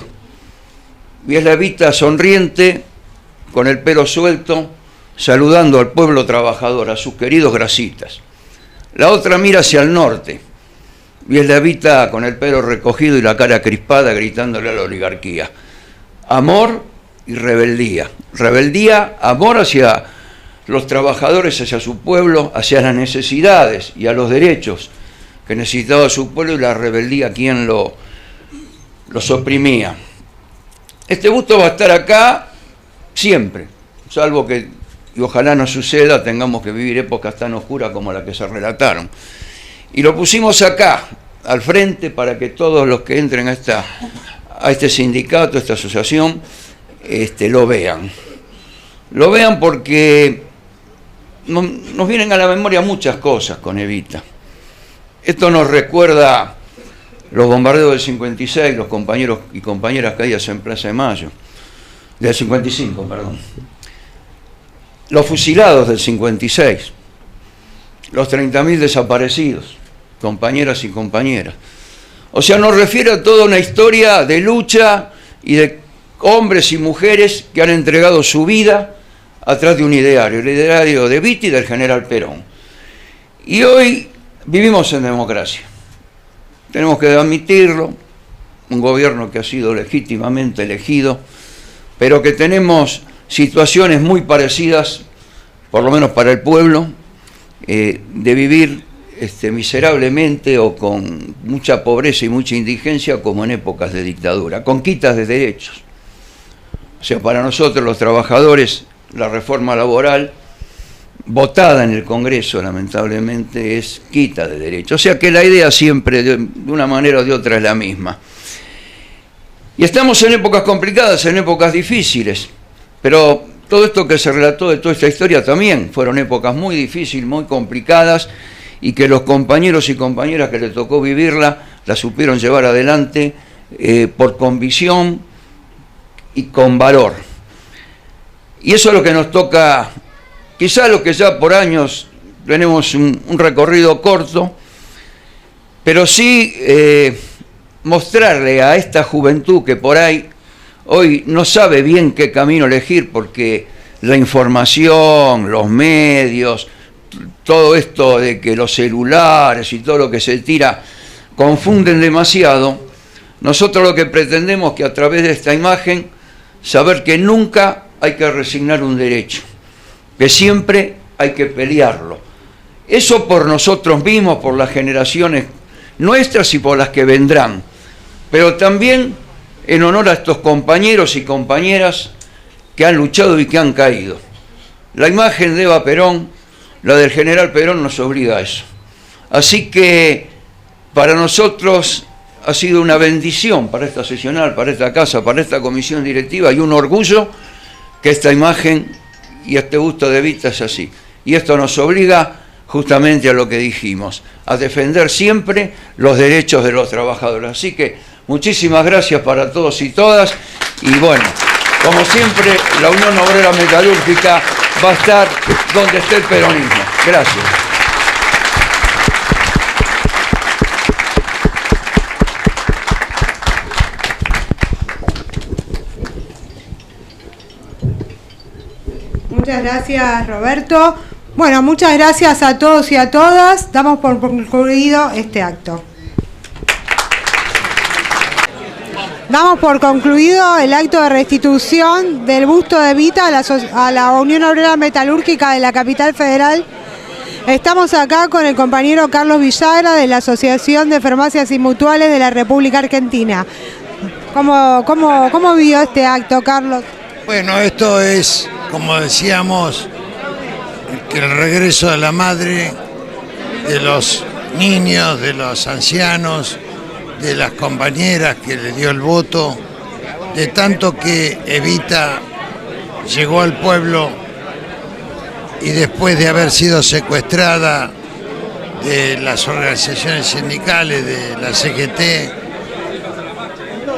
y es la Evita sonriente, con el pelo suelto, saludando al pueblo trabajador, a sus queridos grasitas. La otra mira hacia el norte, y es la Evita con el pelo recogido y la cara crispada, gritándole a la oligarquía. Amor y rebeldía. Rebeldía, amor hacia los trabajadores, hacia su pueblo, hacia las necesidades y a los derechos que necesitaba su pueblo, y la rebeldía a quien los oprimía. Este busto va a estar acá siempre, salvo que, y ojalá no suceda, tengamos que vivir épocas tan oscuras como las que se relataron. Y lo pusimos acá, al frente, para que todos los que entren a este sindicato, a esta asociación, lo vean. Lo vean porque nos vienen a la memoria muchas cosas con Evita. Esto nos recuerda los bombardeos del 56, los compañeros y compañeras caídas en Plaza de Mayo, del 55, perdón. Los fusilados del 56, los 30.000 desaparecidos, compañeras y compañeras. O sea, nos refiere a toda una historia de lucha y de hombres y mujeres que han entregado su vida atrás de un ideario, el ideario de Evita y del general Perón. Y hoy vivimos en democracia. Tenemos que admitirlo, un gobierno que ha sido legítimamente elegido, pero que tenemos situaciones muy parecidas, por lo menos para el pueblo, de vivir miserablemente o con mucha pobreza y mucha indigencia, como en épocas de dictadura, con quitas de derechos. O sea, para nosotros los trabajadores, la reforma laboral votada en el Congreso, lamentablemente, es quita de derechos. O sea que la idea siempre, de una manera o de otra, es la misma. Y estamos en épocas complicadas, en épocas difíciles, pero todo esto que se relató de toda esta historia también fueron épocas muy difíciles, muy complicadas, y que los compañeros y compañeras que les tocó vivirla la supieron llevar adelante por convicción y con valor. Y eso es lo que nos toca, quizá lo que ya por años tenemos un recorrido corto, pero sí mostrarle a esta juventud que por ahí hoy no sabe bien qué camino elegir, porque la información, los medios, todo esto de que los celulares y todo lo que se tira confunden demasiado. Nosotros lo que pretendemos es que a través de esta imagen saber que nunca hay que resignar un derecho, que siempre hay que pelearlo. Eso por nosotros mismos, por las generaciones nuestras y por las que vendrán, pero también en honor a estos compañeros y compañeras que han luchado y que han caído. La imagen de Eva Perón, la del general Perón, nos obliga a eso. Así que para nosotros ha sido una bendición, para esta sesional, para esta casa, para esta comisión directiva, y un orgullo que esta imagen y este busto de Evita es así. Y esto nos obliga justamente a lo que dijimos, a defender siempre los derechos de los trabajadores. Así que muchísimas gracias para todos y todas, y bueno, como siempre, la Unión Obrera Metalúrgica va a estar donde esté el peronismo. Gracias. Muchas gracias, Roberto. Bueno, muchas gracias a todos y a todas. Damos por concluido este acto. Damos por concluido el acto de restitución del busto de Evita a la Unión Obrera Metalúrgica de la Capital Federal. Estamos acá con el compañero Carlos Villagra de la Asociación de Farmacias y Mutuales de la República Argentina. ¿Cómo vio este acto, Carlos? Bueno, esto es, como decíamos, que el regreso de la madre de los niños, de los ancianos, de las compañeras que le dio el voto, de tanto que Evita llegó al pueblo y después de haber sido secuestrada de las organizaciones sindicales, de la CGT,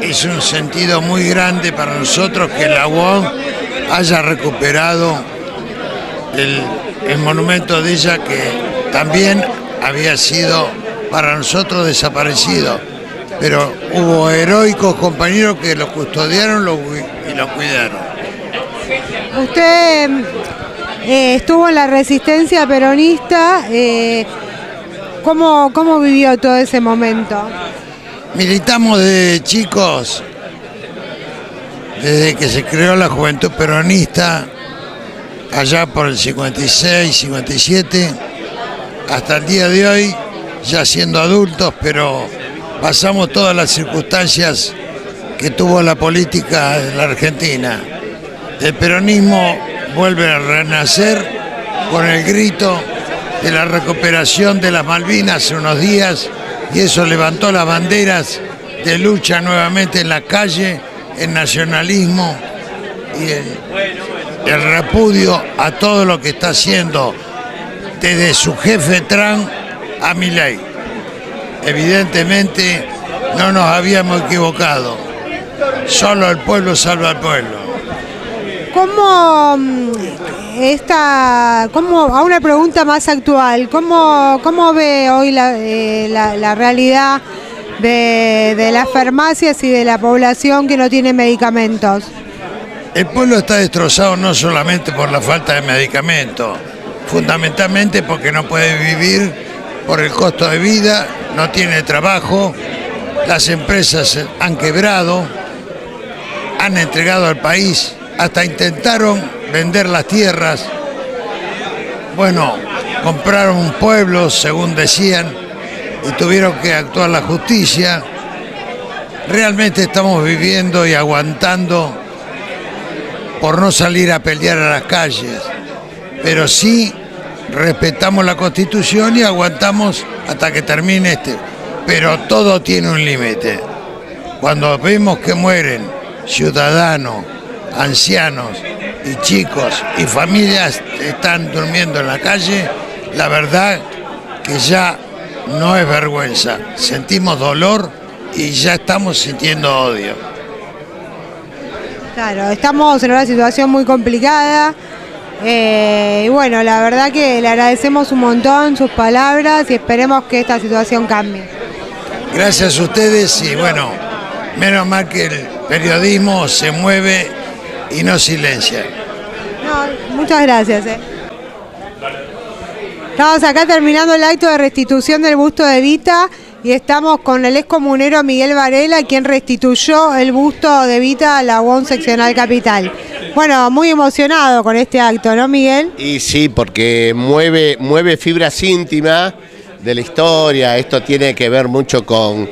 es un sentido muy grande para nosotros que la UON haya recuperado el monumento de ella, que también había sido para nosotros desaparecido, pero hubo heroicos compañeros que lo custodiaron y lo cuidaron. Usted estuvo en la resistencia peronista, ¿cómo vivió todo ese momento? Militamos desde chicos, desde que se creó la Juventud Peronista, allá por el 56, 57, hasta el día de hoy, ya siendo adultos, pero pasamos todas las circunstancias que tuvo la política de la Argentina. El peronismo vuelve a renacer con el grito de la recuperación de las Malvinas hace unos días, y eso levantó las banderas de lucha nuevamente en la calle, el nacionalismo y el repudio a todo lo que está haciendo desde su jefe Trump a Milei. Evidentemente no nos habíamos equivocado, solo el pueblo salva al pueblo. ¿Cómo a una pregunta más actual, cómo ve hoy la realidad de las farmacias y de la población que no tiene medicamentos? El pueblo está destrozado no solamente por la falta de medicamentos, fundamentalmente porque no puede vivir por el costo de vida, no tiene trabajo, las empresas han quebrado, han entregado al país, hasta intentaron vender las tierras, bueno, compraron pueblos, según decían, y tuvieron que actuar la justicia. Realmente estamos viviendo y aguantando por no salir a pelear a las calles, pero sí respetamos la Constitución y aguantamos hasta que termine pero todo tiene un límite. Cuando vemos que mueren ciudadanos, ancianos y chicos y familias están durmiendo en la calle, la verdad que ya no es vergüenza, sentimos dolor y ya estamos sintiendo odio. Claro, estamos en una situación muy complicada y bueno, la verdad que le agradecemos un montón sus palabras y esperemos que esta situación cambie. Gracias a ustedes y bueno, menos mal que el periodismo se mueve y no silencia. No, muchas gracias. Estamos acá terminando el acto de restitución del busto de Evita y estamos con el excomunero Miguel Varela, quien restituyó el busto de Evita a la UON Seccional Capital. Bueno, muy emocionado con este acto, ¿no, Miguel? Y sí, porque mueve fibras íntimas de la historia. Esto tiene que ver mucho con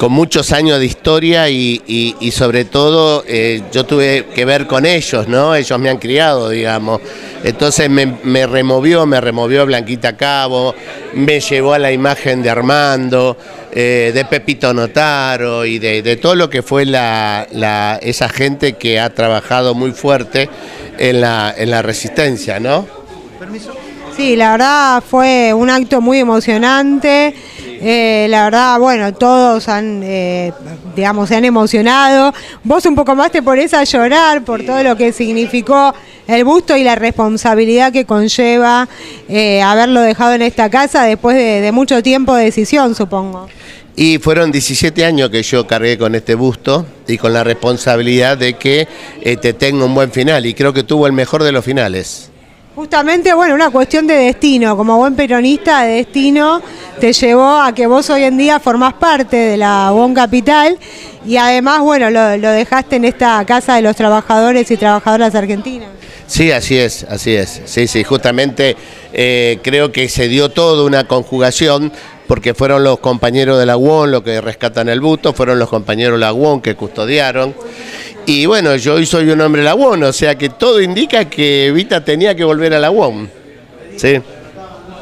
muchos años de historia y sobre todo yo tuve que ver con ellos, ¿no? Ellos me han criado, digamos. Entonces me removió a Blanquita Cabo, me llevó a la imagen de Armando, de Pepito Notaro y de todo lo que fue esa gente que ha trabajado muy fuerte en la resistencia, ¿no? ¿Permiso? Sí, la verdad fue un acto muy emocionante. La verdad, bueno, todos se han emocionado. Vos un poco más te pones a llorar por todo lo que significó el busto y la responsabilidad que conlleva haberlo dejado en esta casa después de mucho tiempo de decisión, supongo. Y fueron 17 años que yo cargué con este busto y con la responsabilidad de que tenga un buen final, y creo que tuvo el mejor de los finales. Justamente, bueno, una cuestión de destino, como buen peronista de destino, te llevó a que vos hoy en día formás parte de la UON Capital y además, bueno, lo dejaste en esta Casa de los Trabajadores y Trabajadoras Argentinas. Sí, así es, sí, justamente creo que se dio toda una conjugación, porque fueron los compañeros de la UON los que rescatan el busto, fueron los compañeros de la UON que custodiaron. Y bueno, yo hoy soy un hombre de la UON, o sea que todo indica que Evita tenía que volver a la UON. Sí.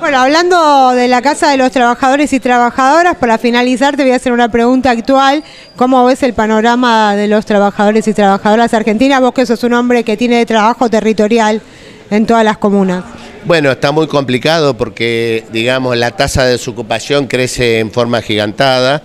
Bueno, hablando de la Casa de los Trabajadores y Trabajadoras, para finalizar te voy a hacer una pregunta actual. ¿Cómo ves el panorama de los trabajadores y trabajadoras argentinas? Vos que sos un hombre que tiene trabajo territorial en todas las comunas. Bueno, está muy complicado porque, digamos, la tasa de desocupación crece en forma agigantada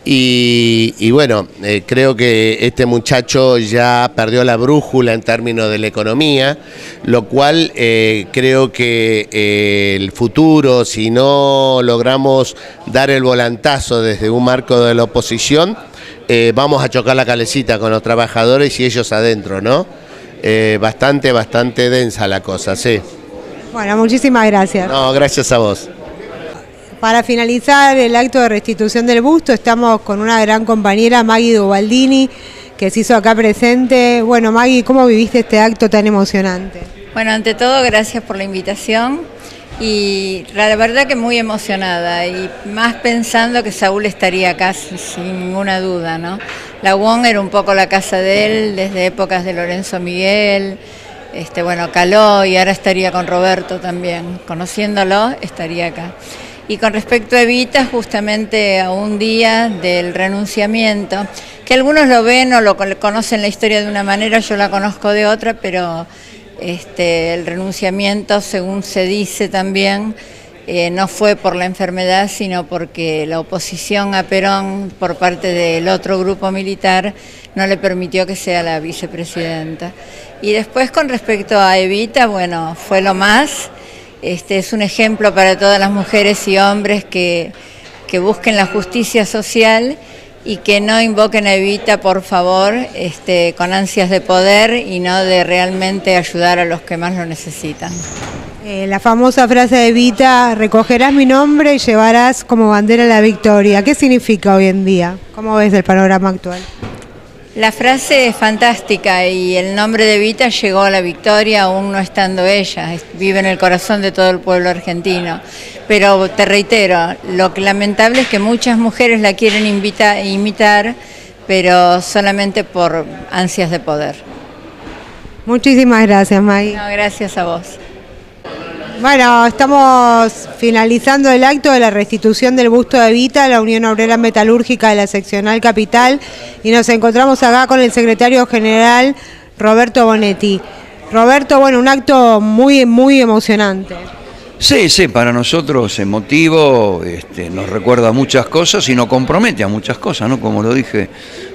y bueno, creo que este muchacho ya perdió la brújula en términos de la economía, lo cual creo que el futuro, si no logramos dar el volantazo desde un marco de la oposición, vamos a chocar la calecita con los trabajadores y ellos adentro, ¿no? Bastante densa la cosa, sí. Bueno, muchísimas gracias. No, gracias a vos. Para finalizar el acto de restitución del busto, estamos con una gran compañera, Maggie Dubaldini, que se hizo acá presente. Bueno, Maggie, ¿cómo viviste este acto tan emocionante? Bueno, ante todo, gracias por la invitación y la verdad que muy emocionada y más pensando que Saúl estaría acá sin ninguna duda, ¿no? La UON era un poco la casa de él desde épocas de Lorenzo Miguel, bueno, Caló, y ahora estaría con Roberto también, conociéndolo estaría acá. Y con respecto a Evita, justamente a un día del renunciamiento, que algunos lo ven o lo conocen la historia de una manera, yo la conozco de otra, pero el renunciamiento, según se dice también, no fue por la enfermedad, sino porque la oposición a Perón por parte del otro grupo militar no le permitió que sea la vicepresidenta. Y después, con respecto a Evita, bueno, fue lo más. Es un ejemplo para todas las mujeres y hombres que busquen la justicia social y que no invoquen a Evita, por favor, con ansias de poder y no de realmente ayudar a los que más lo necesitan. La famosa frase de Evita, recogerás mi nombre y llevarás como bandera la victoria. ¿Qué significa hoy en día? ¿Cómo ves el panorama actual? La frase es fantástica y el nombre de Evita llegó a la victoria aún no estando ella, vive en el corazón de todo el pueblo argentino. Pero te reitero, lo que lamentable es que muchas mujeres la quieren imitar, pero solamente por ansias de poder. Muchísimas gracias, Maggie. No, gracias a vos. Bueno, estamos finalizando el acto de la restitución del busto de Evita a la Unión Obrera Metalúrgica de la Seccional Capital y nos encontramos acá con el secretario general Roberto Bonetti. Roberto, bueno, un acto muy emocionante. Sí, para nosotros emotivo, nos recuerda muchas cosas y nos compromete a muchas cosas, ¿no? Como lo dije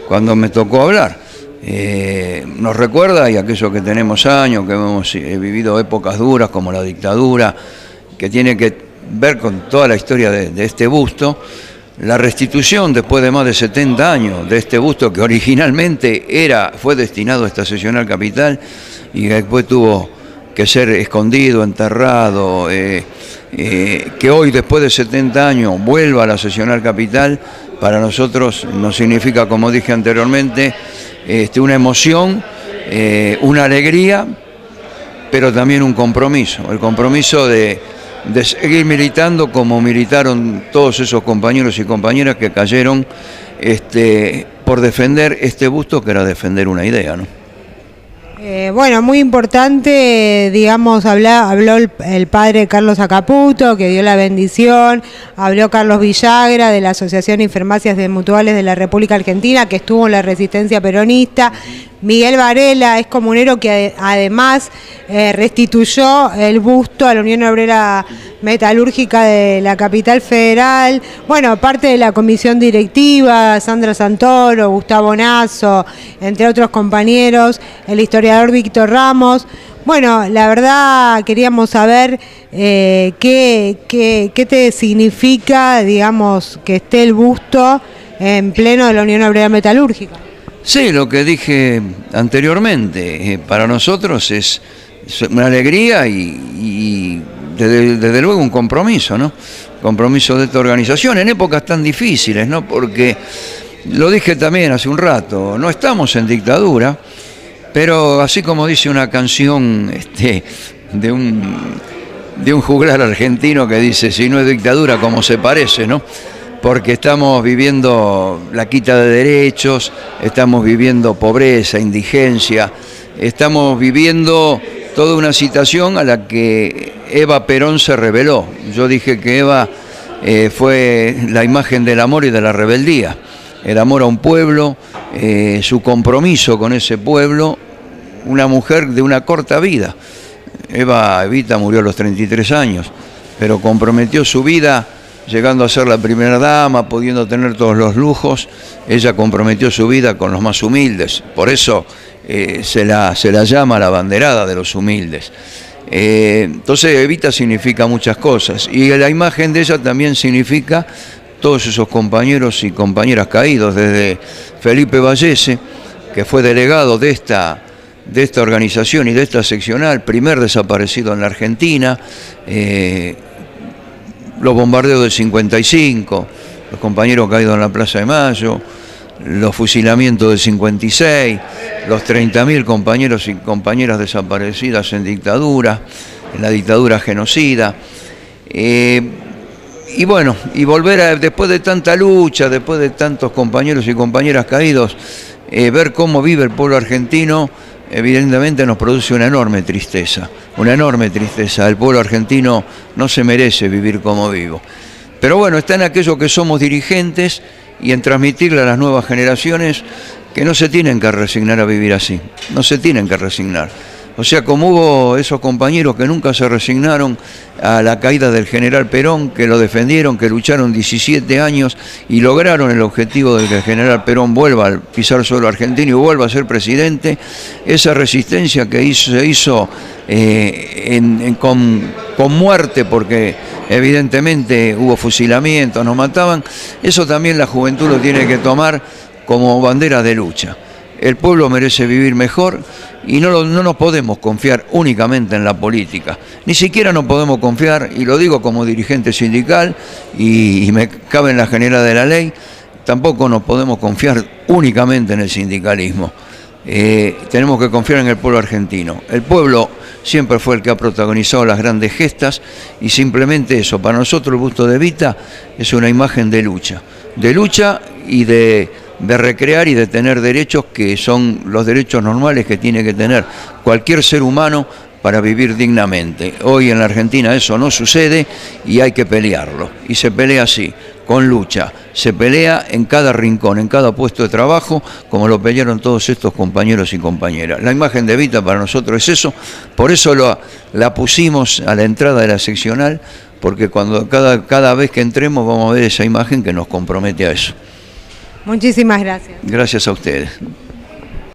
cuando me tocó hablar. Nos recuerda, y aquellos que tenemos años, que hemos vivido épocas duras como la dictadura, que tiene que ver con toda la historia de este busto, la restitución después de más de 70 años de este busto que originalmente fue destinado a esta seccional capital y después tuvo que ser escondido, enterrado, que hoy después de 70 años vuelva a la seccional capital, para nosotros nos significa, como dije anteriormente, una emoción, una alegría, pero también un compromiso, el compromiso de seguir militando como militaron todos esos compañeros y compañeras que cayeron por defender este busto, que era defender una idea, ¿no? Bueno, muy importante, digamos, habló el padre Carlos Acaputo, que dio la bendición, habló Carlos Villagra de la Asociación de Farmacias Mutuales de la República Argentina, que estuvo en la resistencia peronista, Miguel Varela, es comunero que además restituyó el busto a la Unión Obrera Metalúrgica de la Capital Federal, bueno, parte de la comisión directiva, Sandra Santoro, Gustavo Nazo, entre otros compañeros, el historiador Víctor Ramos. Bueno, la verdad queríamos saber qué te significa, digamos, que esté el busto en pleno de la Unión Obrera Metalúrgica. Sí, lo que dije anteriormente, para nosotros es una alegría y desde luego un compromiso, ¿no? Compromiso de esta organización en épocas tan difíciles, ¿no? Porque, lo dije también hace un rato, no estamos en dictadura, pero así como dice una canción de un juglar argentino que dice, si no es dictadura, ¿cómo se parece, no? Porque estamos viviendo la quita de derechos, estamos viviendo pobreza, indigencia, estamos viviendo toda una citación a la que Eva Perón se rebeló. Yo dije que Eva fue la imagen del amor y de la rebeldía. El amor a un pueblo, su compromiso con ese pueblo, una mujer de una corta vida. Evita murió a los 33 años, pero comprometió su vida llegando a ser la primera dama, pudiendo tener todos los lujos. Ella comprometió su vida con los más humildes, por eso se la llama la abanderada de los humildes. Entonces Evita significa muchas cosas, y la imagen de ella también significa todos esos compañeros y compañeras caídos, desde Felipe Vallese, que fue delegado de esta organización y de esta seccional, primer desaparecido en la Argentina, los bombardeos del 55, los compañeros caídos en la Plaza de Mayo, los fusilamientos del 56, los 30.000 compañeros y compañeras desaparecidas en dictadura, en la dictadura genocida. Y bueno, y volver después de tanta lucha, después de tantos compañeros y compañeras caídos, ver cómo vive el pueblo argentino, evidentemente nos produce una enorme tristeza, una enorme tristeza. El pueblo argentino no se merece vivir como vivo. Pero bueno, está en aquello que somos dirigentes y en transmitirle a las nuevas generaciones que no se tienen que resignar a vivir así, no se tienen que resignar. O sea, como hubo esos compañeros que nunca se resignaron a la caída del general Perón, que lo defendieron, que lucharon 17 años y lograron el objetivo de que el general Perón vuelva a pisar suelo argentino y vuelva a ser presidente, esa resistencia que se hizo con muerte, porque evidentemente hubo fusilamientos, nos mataban, eso también la juventud lo tiene que tomar como bandera de lucha. El pueblo merece vivir mejor y no nos podemos confiar únicamente en la política. Ni siquiera nos podemos confiar, y lo digo como dirigente sindical y me cabe en la generalidad de la ley, tampoco nos podemos confiar únicamente en el sindicalismo. Tenemos que confiar en el pueblo argentino. El pueblo siempre fue el que ha protagonizado las grandes gestas y simplemente eso. Para nosotros el busto de Evita es una imagen de lucha y de recrear y de tener derechos que son los derechos normales que tiene que tener cualquier ser humano para vivir dignamente. Hoy en la Argentina eso no sucede y hay que pelearlo. Y se pelea así, con lucha. Se pelea en cada rincón, en cada puesto de trabajo, como lo pelearon todos estos compañeros y compañeras. La imagen de Evita para nosotros es eso, por eso la pusimos a la entrada de la seccional, porque cuando cada vez que entremos vamos a ver esa imagen que nos compromete a eso. Muchísimas gracias. Gracias a ustedes.